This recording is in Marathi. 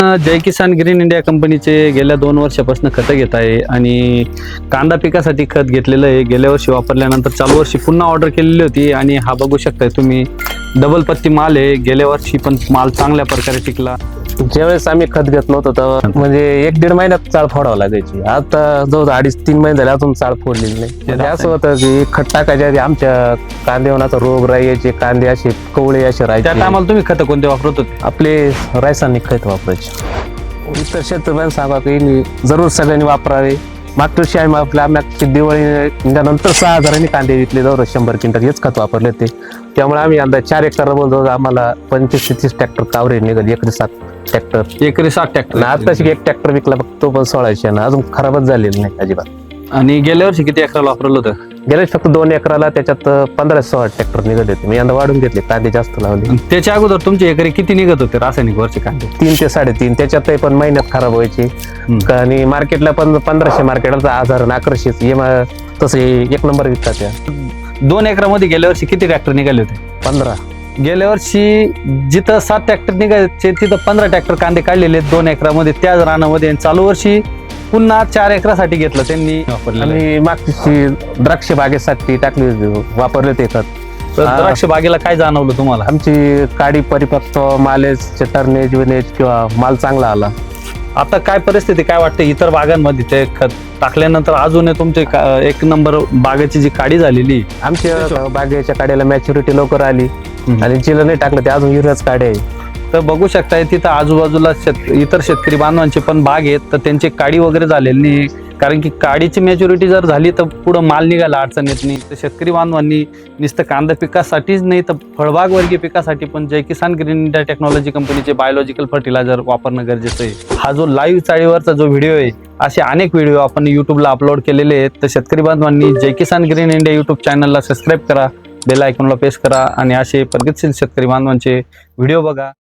जय किसान ग्रीन इंडिया कंपनीचे गेल्या 2 वर्षापासून खतं घेत आहे आणि कांदा पिकासाठी खत घेतलेलं आहे. गेल्या वर्षी वापरल्यानंतर चालू वर्षी पुन्हा ऑर्डर केलेली होती आणि हा बघू शकताय तुम्ही डबल पत्ती माल आहे. गेल्या वर्षी पण माल चांगल्या प्रकारे टिकला. ज्यावेळेस आम्ही खत घेत नव्हतो तेव्हा म्हणजे 1-1.5 महिन्यात चाळ फोडावं लागायची. आता जवळ 2.5-3 महिने झाले अजून चाळ फोडलेली नाही. म्हणजे असं होतं की खत टाकायच्या आधी आमच्या कांदेवनाचा रोग राहायचे, कांदे असे कवळे असे त्या राहायचे. टायमाला तुम्ही खतं कोणते वापरत होते? आपले रासायनिक खत वापरायचे. इतर शेतकऱ्यांना सांगा की जरूर सगळ्यांनी वापरावे. मागच्या वर्षी आम्ही आपल्या मागची दिवाळी नंतर 6,000 कांदे विकले, जवळ 100 क्विंटल हेच खत वापरले ते. त्यामुळे आम्ही आता 4 एकर बोलतो आम्हाला 25 ते 30 ट्रॅक्टर कावरेज निघाली. एकरी 7 ट्रॅक्टर, एकरी 7 ट्रॅक्टर. आताशी 1 ट्रॅक्टर विकला फक्त, तो पण 1600 ना, अजून खराबच झालेलं नाही अजिबात. आणि गेल्या वर्षी किती एकराला वापरलं होतं? गेल्या फक्त 2 एकराला त्याच्यात 15-16 ट्रॅक्टर निघत होते. मी यंदा वाढून घेतले, कांदे जास्त लावले. आणि त्याच्या अगोदर तुमचे एकरी किती निघत होते रासायनिक वरचे कांदे? 3 ते 3.5. त्याच्यात पण महिन्यात खराब व्हायची. आणि मार्केटला पण 1500 मार्केटला 1000 आणि 1100 तसे 1 नंबर विकतात त्या. 2 एकरामध्ये गेल्या वर्षी किती ट्रॅक्टर निघाले होते? 15. गेल्या वर्षी जिथं 7 ट्रॅक्टर निघायचे तिथं 15 ट्रॅक्टर कांदे काढलेले 2 एकरामध्ये त्याच रानामध्ये. आणि चालू वर्षी पुन्हा 4 एकरासाठी घेतलं त्यांनी वापरलं. आणि मागची द्राक्ष बागेसाठी टाकली वापरले ते खत. तर द्राक्ष बागेला काय जाणवलं तुम्हाला? आमची काडी परिपक्व, मालेज, टर्नेज विनेज किंवा माल चांगला आला. आता काय परिस्थिती काय वाटते इतर बागांमध्ये ते खत टाकल्यानंतर? अजून तुमचे 1 नंबर बागेची जी काडी झालेली, आमच्या बागेच्या काड्याला मॅच्युरिटी लवकर आली. आणि जिला नाही टाकलं ते अजून युरियाच काढे आहे. तर बघू शकताय तिथं आजूबाजूला इतर शेतकरी बांधवांचे पण बाग आहेत, तर त्यांची काडी वगैरे झालेली नाही. कारण की काडीची मॅच्युरिटी जर झाली तर पुढं माल निघायला अडचण येत नाही. तर शेतकरी बांधवांनी नुसतं कांदा पिकासाठीच नाही तर फळबाग वर्गीय पिकासाठी पण जय किसान ग्रीन इंडिया टेक्नॉलॉजी कंपनीचे बायोलॉजिकल फर्टिलायझर वापरणं गरजेचं आहे. हा जो लाईव्ह चाळीवरचा जो व्हिडिओ आहे, असे अनेक व्हिडिओ आपण युट्यूबला अपलोड केलेले आहेत. तर शेतकरी बांधवांनी जय किसान ग्रीन इंडिया युट्यूब चॅनलला सबस्क्राईब करा, बेल आयकॉनला प्रेस करा आणि असे प्रगतशील शेतकरी बांधवांचे व्हिडिओ बघा.